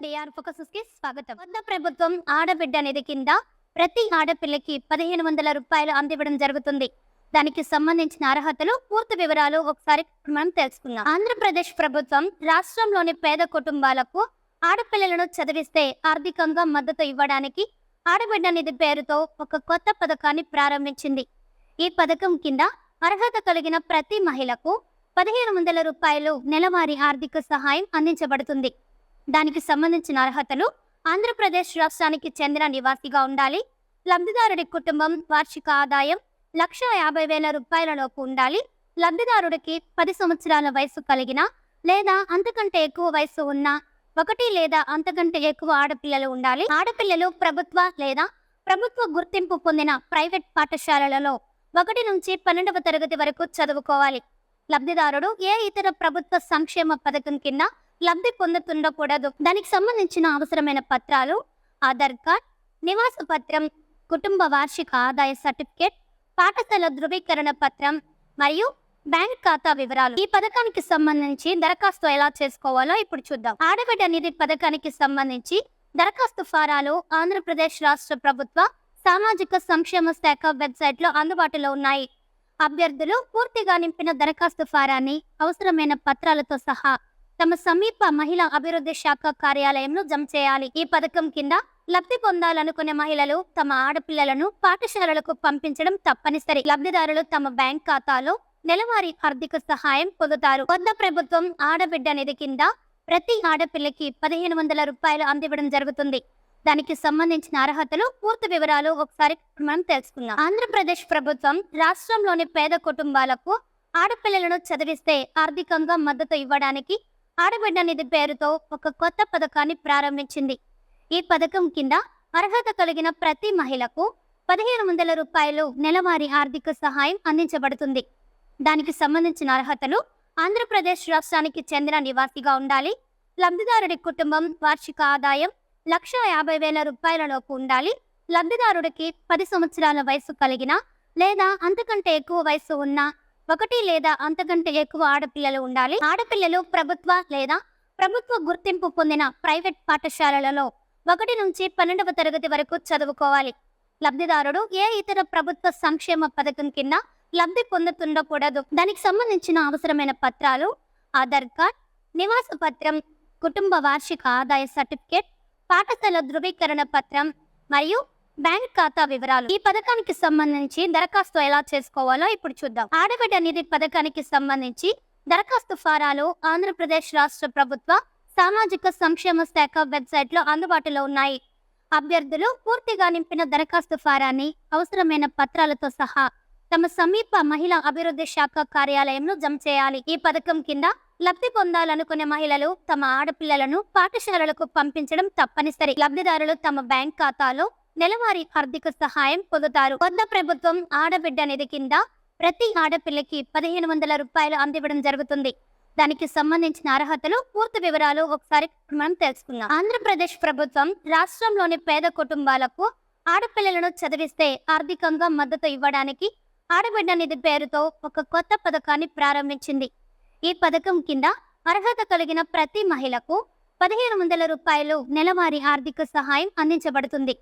DR focus కి స్వాగతం. కొత్త ప్రభుత్వం ఆడబిడ్డ నిధి కింద ప్రతి ఆడపిల్లకి 1500 రూపాయలు అందివ్వడం జరుగుతుంది. దానికి సంబంధించిన అర్హతలు, పూర్తి వివరాలు ఒకసారి మనం తెలుసుకుందాం. ఆంధ్రప్రదేశ్ ప్రభుత్వం రాష్ట్రంలోని పేద కుటుంబాలకు ఆడపిల్లలను చదివిస్తే ఆర్థికంగా మద్దతు ఇవ్వడానికి ఆడబిడ్డ నిధి పేరుతో ఒక కొత్త పథకాన్ని ప్రారంభించింది. ఈ పథకం కింద అర్హత కలిగిన ప్రతి మహిళకు 1500 రూపాయలు నెలవారీ ఆర్థిక సహాయం అందించబడుతుంది. దానికి సంబంధించిన అర్హతలు: ఆంధ్రప్రదేశ్ రాష్ట్రానికి చెందిన నివాసిగా ఉండాలి, లబ్ధిదారుడి కుటుంబం వార్షిక ఆదాయం 1,50,000 రూపాయలలోపు ఉండాలి, లబ్ధిదారుడికి 10 సంవత్సరాల వయసు కలిగిన లేదా అంతకంటే ఎక్కువ వయసు ఉన్న 1 లేదా అంతకంటే ఎక్కువ ఆడపిల్లలు ఉండాలి. ఆడపిల్లలు ప్రభుత్వ లేదా ప్రభుత్వ గుర్తింపు పొందిన ప్రైవేట్ పాఠశాలలలో 1 నుంచి 12వ తరగతి వరకు చదువుకోవాలి. లబ్ధిదారుడు ఏ ఇతర ప్రభుత్వ సంక్షేమ పథకం కింద లబ్ధి పొందుతుండకూడదు. దానికి సంబంధించిన అవసరమైన పత్రాలు: ఆధార్ కార్డ్, నివాస పత్రం, కుటుంబ వార్షిక ఆదాయ సర్టిఫికేట్, పాఠశాల ధృవీకరణ పత్రం మరియు బ్యాంక్ ఖాతా వివరాలు. ఈ పథకానికి సంబంధించి దరఖాస్తు ఎలా చేసుకోవాలో ఇప్పుడు చూద్దాం. ఆడబిడ్డ నిధి పథకానికి సంబంధించి దరఖాస్తు ఫారాలు ఆంధ్రప్రదేశ్ రాష్ట్ర ప్రభుత్వ సామాజిక సంక్షేమ శాఖ వెబ్సైట్లో అందుబాటులో ఉన్నాయి. అభ్యర్థులు పూర్తిగా నింపిన దరఖాస్తు ఫారాన్ని అవసరమైన పత్రాలతో సహా తమ సమీప మహిళా అభివృద్ధి శాఖ కార్యాలయంలో జమ చేయాలి. ఈ పథకం కింద లబ్ధి పొందాలనుకునే మహిళలు తమ ఆడపిల్లలను పాఠశాలలకు పంపించడం తప్పనిసరి. లబ్ధిదారులు తమ బ్యాంక్ ఖాతాలో నెలవారీ ఆర్థిక సహాయం పొందుతారు. కొత్త ప్రభుత్వం ఆడబిడ్డ నిధి కింద ప్రతి ఆడపిల్లకి 1500 రూపాయలు అందివ్వడం జరుగుతుంది. దానికి సంబంధించిన అర్హతలు, పూర్తి వివరాలు ఒకసారి మనం తెలుసుకుందాం. ఆంధ్రప్రదేశ్ ప్రభుత్వం రాష్ట్రంలోని పేద కుటుంబాలకు ఆడపిల్లలను చదివిస్తే ఆర్థికంగా మద్దతు ఇవ్వడానికి ఆడబిడ్డ నిధి పేరుతో ఒక కొత్త పథకాన్ని ప్రారంభించింది. ఈ పథకం కింద అర్హత కలిగిన ప్రతి మహిళకు 1500 రూపాయలు నెలవారీ ఆర్థిక సహాయం అందించబడుతుంది. దానికి సంబంధించిన అర్హతలు: ఆంధ్రప్రదేశ్ రాష్ట్రానికి చెందిన నివాసిగా ఉండాలి, లబ్ధిదారుడి కుటుంబం వార్షిక ఆదాయం 1,50,000 రూపాయలలోపు ఉండాలి, లబ్ధిదారుడికి 10 సంవత్సరాల వయసు కలిగిన లేదా అంతకంటే ఎక్కువ వయసు ఉన్న 1 లేదా అంతకంటే ఎక్కువ ఆడపిల్లలు ఉండాలి. ఆడపిల్లలు ప్రభుత్వ లేదా ప్రభుత్వ గుర్తింపు పొందిన ప్రైవేట్ పాఠశాలలలో 1 నుంచి 12వ తరగతి వరకు చదువుకోవాలి. లబ్ధిదారుడు ఏ ఇతర ప్రభుత్వ సంక్షేమ పథకం కింద లబ్ధి పొందుతుండకూడదు. దానికి సంబంధించిన అవసరమైన పత్రాలు: ఆధార్ కార్డ్, నివాస పత్రం, కుటుంబ వార్షిక ఆదాయ సర్టిఫికేట్, పాఠశాల ధృవీకరణ పత్రం మరియు బ్యాంక్ ఖాతా వివరాలు. ఈ పథకానికి సంబంధించి దరఖాస్తు ఎలా చేసుకోవాలో ఇప్పుడు చూద్దాం. ఆడబిడ్డ నిధి పథకానికి సంబంధించి దరఖాస్తు ఫారాలు ఆంధ్రప్రదేశ్ రాష్ట్ర ప్రభుత్వ సామాజిక సంక్షేమ శాఖ వెబ్సైట్లో అందుబాటులో ఉన్నాయి. అభ్యర్థులు పూర్తిగా నింపిన దరఖాస్తు ఫారాన్ని అవసరమైన పత్రాలతో సహా తమ సమీప మహిళా అభివృద్ధి శాఖ కార్యాలయంలో జమ చేయాలి. ఈ పథకం కింద లబ్ధి పొందాలనుకునే మహిళలు తమ ఆడపిల్లలను పాఠశాలలకు పంపించడం తప్పనిసరి. లబ్ధిదారులు తమ బ్యాంక్ ఖాతాలో నెలవారీ ఆర్థిక సహాయం పొందుతారు. కొత్త ప్రభుత్వం ఆడబిడ్డ నిధి కింద ప్రతి ఆడపిల్లకి 1500 రూపాయలు అందివ్వడం జరుగుతుంది. దానికి సంబంధించిన అర్హతలు, పూర్తి వివరాలు ఒకసారి మనం తెలుసుకుందాం. ఆంధ్రప్రదేశ్ ప్రభుత్వం రాష్ట్రంలోని పేద కుటుంబాలకు ఆడపిల్లలను చదివిస్తే ఆర్థికంగా మద్దతు ఇవ్వడానికి ఆడబిడ్డ నిధి పేరుతో ఒక కొత్త పథకాన్ని ప్రారంభించింది. ఈ పథకం కింద అర్హత కలిగిన ప్రతి మహిళకు 1500 రూపాయలు నెలవారీ ఆర్థిక సహాయం అందించబడుతుంది.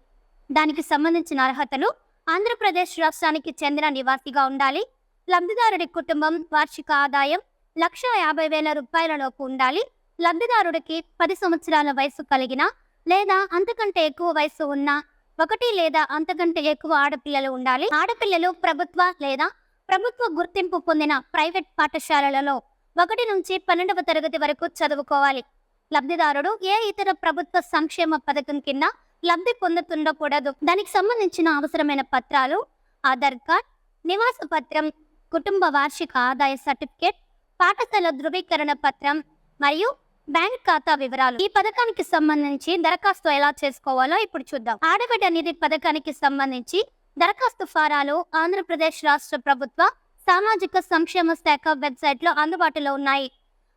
దానికి సంబంధించిన అర్హతలు: ఆంధ్రప్రదేశ్ రాష్ట్రానికి చెందిన నివాసిగా ఉండాలి, లబ్ధిదారుడి కుటుంబం వార్షిక ఆదాయం 1,50,000 రూపాయలలోపు ఉండాలి, లబ్ధిదారుడికి 10 సంవత్సరాల వయసు కలిగిన లేదా అంతకంటే ఎక్కువ వయసు ఉన్న 1 లేదా అంతకంటే ఎక్కువ ఆడపిల్లలు ఉండాలి. ఆడపిల్లలు ప్రభుత్వ లేదా ప్రభుత్వ గుర్తింపు పొందిన ప్రైవేట్ పాఠశాలలలో 1 నుంచి 12వ తరగతి వరకు చదువుకోవాలి. లబ్ధిదారుడు ఏ ఇతర ప్రభుత్వ సంక్షేమ పథకం కింద లబ్ధి పొందుతుండకూడదు. దానికి సంబంధించిన అవసరమైన పత్రాలు: ఆధార్ కార్డ్, నివాస పత్రం, కుటుంబ వార్షిక ఆదాయ సర్టిఫికేట్, పాఠశాల ధృవీకరణ పత్రం మరియు బ్యాంక్ ఖాతా వివరాలు. ఈ పథకానికి సంబంధించి దరఖాస్తు ఎలా చేసుకోవాలో ఇప్పుడు చూద్దాం. ఆడబిడ్డ నిధి పథకానికి సంబంధించి దరఖాస్తు ఫారాలు ఆంధ్రప్రదేశ్ రాష్ట్ర ప్రభుత్వ సామాజిక సంక్షేమ శాఖ వెబ్సైట్లో అందుబాటులో ఉన్నాయి.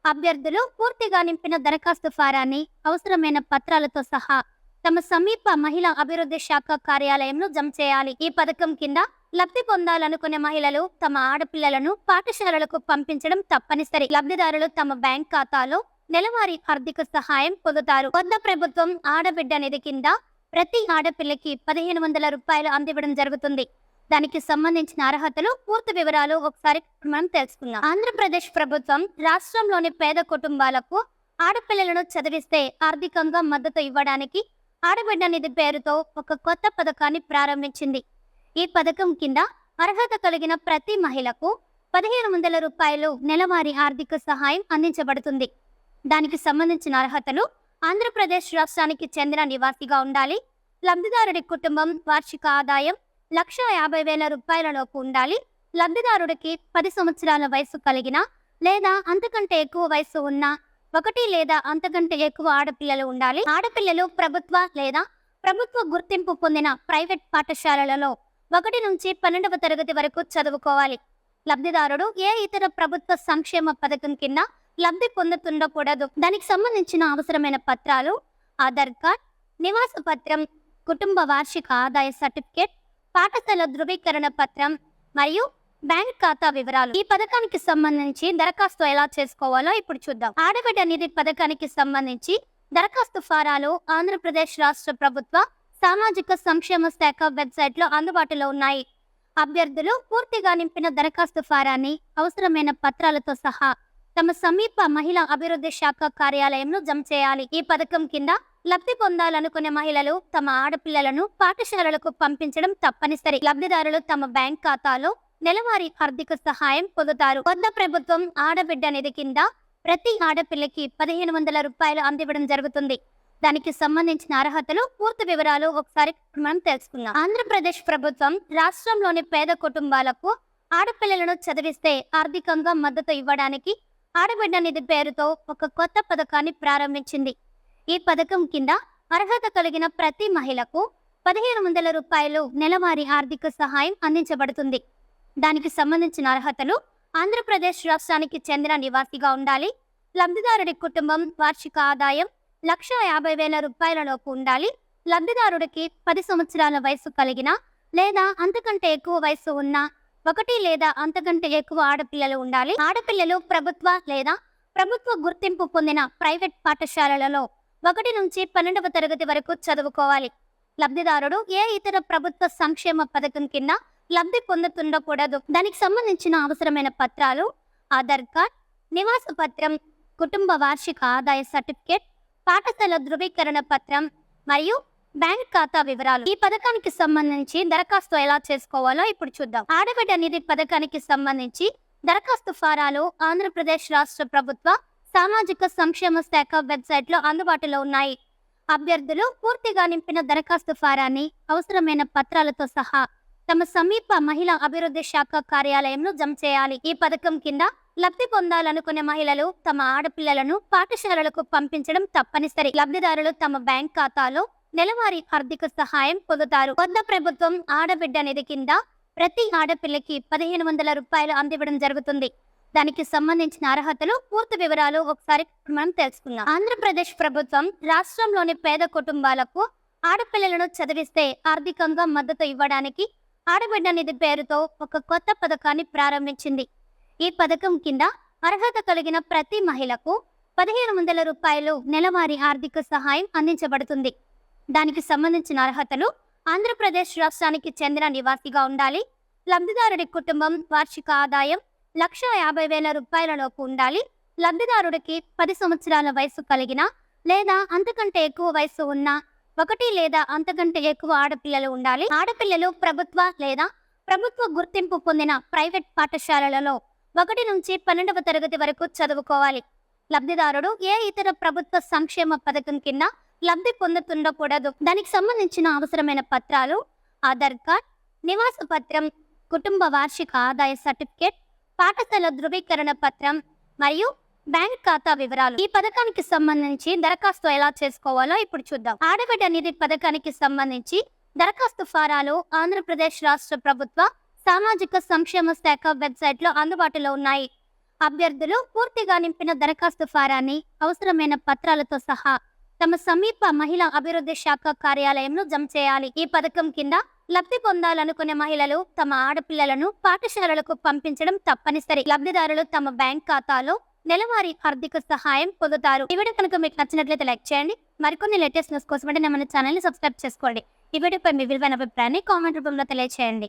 అభ్యర్థులు పూర్తిగా నింపిన దరఖాస్తు ఫారాన్ని అవసరమైన పత్రాలతో సహా తమ సమీప మహిళా అభివృద్ధి శాఖ కార్యాలయంలో జమ చేయాలి. ఈ పథకం కింద లబ్ధి పొందాలనుకునే మహిళలు తమ ఆడపిల్లలను పాఠశాలలకు పంపించడం తప్పనిసరి. లబ్ధిదారులు తమ బ్యాంక్ ఖాతాలో నెలవారీ ఆర్థిక సహాయం పొందుతారు. కొత్త ప్రభుత్వం ఆడబిడ్డ నిధి కింద ప్రతి ఆడపిల్లకి 1500 రూపాయలు అందివ్వడం జరుగుతుంది. దానికి సంబంధించిన అర్హతలు, పూర్తి వివరాలు ఒకసారి మనం తెలుసుకుందాం. ఆంధ్రప్రదేశ్ ప్రభుత్వం రాష్ట్రంలోని పేద కుటుంబాలకు ఆడపిల్లలను చదివిస్తే ఆర్థికంగా మద్దతు ఇవ్వడానికి ఆడబిడ్డ నిధి పేరుతో ఒక కొత్త పథకాన్ని ప్రారంభించింది. ఈ పథకం కింద అర్హత కలిగిన ప్రతి మహిళకు 1500 రూపాయలు నెలవారీ ఆర్థిక సహాయం అందించబడుతుంది. దానికి సంబంధించిన అర్హతలు: ఆంధ్రప్రదేశ్ రాష్ట్రానికి చెందిన నివాసిగా ఉండాలి, లబ్ధిదారుడి కుటుంబం వార్షిక ఆదాయం 1,50,000 రూపాయలలోపు ఉండాలి, లబ్ధిదారుడికి 10 సంవత్సరాల వయసు కలిగిన లేదా అంతకంటే ఎక్కువ వయసు ఉన్న 1 లేదా అంతకంటే ఎక్కువ ఆడపిల్లలు ఉండాలి. ఆడపిల్లలు ప్రభుత్వ లేదా ప్రభుత్వ గుర్తింపు పొందిన ప్రైవేట్ పాఠశాలలలో 1 నుంచి 12వ తరగతి వరకు చదువుకోవాలి. లబ్ధిదారుడు ఏ ఇతర ప్రభుత్వ సంక్షేమ పథకం కింద లబ్ధి పొందుతుండకూడదు. దానికి సంబంధించిన అవసరమైన పత్రాలు: ఆధార్ కార్డ్, నివాస పత్రం, కుటుంబ వార్షిక ఆదాయ సర్టిఫికేట్, పాఠశాల ధృవీకరణ పత్రం మరియు బ్యాంక్ ఖాతా వివరాలు. ఈ పథకానికి సంబంధించి దరఖాస్తు ఎలా చేసుకోవాలో ఇప్పుడు చూద్దాం. ఆడబిడ్డ నిధి పథకానికి సంబంధించి దరఖాస్తు ఫారాలు ఆంధ్రప్రదేశ్ రాష్ట్ర ప్రభుత్వ సామాజిక సంక్షేమ శాఖ వెబ్సైట్ లో అందుబాటులో ఉన్నాయి. అభ్యర్థులు పూర్తిగా నింపిన దరఖాస్తు ఫారాన్ని అవసరమైన పత్రాలతో సహా తమ సమీప మహిళా అభివృద్ధి శాఖ కార్యాలయంలో జమ చేయాలి. ఈ పథకం కింద లబ్ధి పొందాలనుకునే మహిళలు తమ ఆడపిల్లలను పాఠశాలలకు పంపించడం తప్పనిసరి. లబ్ధిదారులు తమ బ్యాంక్ ఖాతాలో నెలవారీ ఆర్థిక సహాయం పొందుతారు. కొత్త ప్రభుత్వం ఆడబిడ్డ నిధి కింద ప్రతి ఆడపిల్లకి 1500 రూపాయలు అందివ్వడం జరుగుతుంది. దానికి సంబంధించిన అర్హతలు, పూర్తి వివరాలు ఒకసారి మనం తెలుసుకుందాం. ఆంధ్రప్రదేశ్ ప్రభుత్వం రాష్ట్రంలోని పేద కుటుంబాలకు ఆడపిల్లలను చదివిస్తే ఆర్థికంగా మద్దతు ఇవ్వడానికి ఆడబిడ్డ నిధి పేరుతో ఒక కొత్త పథకాన్ని ప్రారంభించింది. ఈ పథకం కింద అర్హత కలిగిన ప్రతి మహిళకు 1500 రూపాయలు నెలవారీ ఆర్థిక సహాయం అందించబడుతుంది. దానికి సంబంధించిన అర్హతలు: ఆంధ్రప్రదేశ్ రాష్ట్రానికి చెందిన నివాసిగా ఉండాలి, లబ్ధిదారుడి కుటుంబం వార్షిక ఆదాయం 1,50,000 రూపాయలలోపు ఉండాలి, లబ్ధిదారుడికి 10 సంవత్సరాల వయసు కలిగిన లేదా అంతకంటే ఎక్కువ వయసు ఉన్న 1 లేదా అంతకంటే ఎక్కువ ఆడపిల్లలు ఉండాలి. ఆడపిల్లలు ప్రభుత్వ లేదా ప్రభుత్వ గుర్తింపు పొందిన ప్రైవేట్ పాఠశాలలలో 1 నుంచి 12వ తరగతి వరకు చదువుకోవాలి. లబ్ధిదారుడు ఏ ఇతర ప్రభుత్వ సంక్షేమ పథకం కింద లబ్ధి పొందుతుండకూడదు. దానికి సంబంధించిన అవసరమైన పత్రాలు: ఆధార్ కార్డ్, నివాస పత్రం, కుటుంబ వార్షిక ఆదాయ సర్టిఫికేట్, పాఠశాల ధృవీకరణ పత్రం మరియు బ్యాంక్ ఖాతా వివరాలు. ఈ పథకానికి సంబంధించి దరఖాస్తు ఎలా చేసుకోవాలో ఇప్పుడు చూద్దాం. ఆడబిడ్డ నిధి పథకానికి సంబంధించి దరఖాస్తు ఫారాలు ఆంధ్రప్రదేశ్ రాష్ట్ర ప్రభుత్వ సామాజిక సంక్షేమ శాఖ వెబ్సైట్ లో అందుబాటులో ఉన్నాయి. అభ్యర్థులు పూర్తిగా నింపిన దరఖాస్తు ఫారాన్ని అవసరమైన పత్రాలతో సహా తమ సమీప మహిళా అభివృద్ధి శాఖ కార్యాలయంలో జమ చేయాలి. ఈ పథకం కింద లబ్ధి పొందాలనుకునే మహిళలు తమ ఆడపిల్లలను పాఠశాలలకు పంపించడం తప్పనిసరి. లబ్ధిదారులు తమ బ్యాంక్ ఖాతాలో నెలవారీ ఆర్థిక సహాయం పొందుతారు. కొత్త ప్రభుత్వం ఆడబిడ్డ నిధి కింద ప్రతి ఆడపిల్లకి 1500 రూపాయలు అందివ్వడం జరుగుతుంది. దానికి సంబంధించిన అర్హతలు, పూర్తి వివరాలు ఒకసారి మనం తెలుసుకుందాం. ఆంధ్రప్రదేశ్ ప్రభుత్వం రాష్ట్రంలోని పేద కుటుంబాలకు ఆడపిల్లలను చదివిస్తే ఆర్థికంగా మద్దతు ఇవ్వడానికి ఆడబిడ్డ నిధి పేరుతో ఒక కొత్త పథకాన్ని ప్రారంభించింది. ఈ పథకం కింద అర్హత కలిగిన ప్రతి మహిళకు 1500 రూపాయలు నెలవారీ ఆర్థిక సహాయం అందించబడుతుంది. దానికి సంబంధించిన అర్హతలు: ఆంధ్రప్రదేశ్ రాష్ట్రానికి చెందిన నివాసిగా ఉండాలి, లబ్ధిదారుడి కుటుంబం వార్షిక ఆదాయం 1,50,000 రూపాయలలోపు ఉండాలి, లబ్ధిదారుడికి 10 సంవత్సరాల వయసు కలిగిన లేదా అంతకంటే ఎక్కువ వయసు ఉన్న 1 లేదా అంతకంటే ఎక్కువ ఆడపిల్లలు ఉండాలి. ఆడపిల్లలు ప్రభుత్వ లేదా ప్రభుత్వ గుర్తింపు పొందిన ప్రైవేట్ పాఠశాలలలో 1 నుంచి 12వ తరగతి వరకు చదువుకోవాలి. లబ్ధిదారుడు ఏ ఇతర ప్రభుత్వ సంక్షేమ పథకం కింద లబ్ధి పొందుతుండకూడదు. దానికి సంబంధించిన అవసరమైన పత్రాలు: ఆధార్ కార్డ్, నివాస పత్రం, కుటుంబ వార్షిక ఆదాయ సర్టిఫికేట్, పాఠశాల ధృవీకరణ పత్రం మరియు బ్యాంక్ ఖాతా వివరాలు. ఈ పథకానికి సంబంధించి దరఖాస్తు ఎలా చేసుకోవాలో ఇప్పుడు చూద్దాం. ఆడబిడ్డ నిధి పథకానికి సంబంధించి దరఖాస్తు ఫారాలు ఆంధ్రప్రదేశ్ రాష్ట్ర ప్రభుత్వ సామాజిక సంక్షేమ శాఖ వెబ్సైట్ లో అందుబాటులో ఉన్నాయి. అభ్యర్థులు పూర్తిగా నింపిన దరఖాస్తు ఫారాన్ని అవసరమైన పత్రాలతో సహా తమ సమీప మహిళా అభివృద్ధి శాఖ కార్యాలయంలో జమ చేయాలి. ఈ పథకం కింద లబ్ధి పొందాలనుకునే మహిళలు తమ ఆడపిల్లలను పాఠశాలలకు పంపించడం తప్పనిసరి. లబ్ధిదారులు తమ బ్యాంక్ ఖాతాలో నెలవారీ ఆర్థిక సహాయం పొందుతారు. ఈ వీడియో కనుక మీకు నచ్చినట్లయితే లైక్ చేయండి. మరికొన్ని లేటెస్ట్ న్యూస్ కోసం మన ఛానల్ ని సబ్స్క్రైబ్ చేసుకోండి. ఈ వీడియోపై మీ విలువైన అభిప్రాయాన్ని కామెంట్ రూపంలో తెలియజేయండి.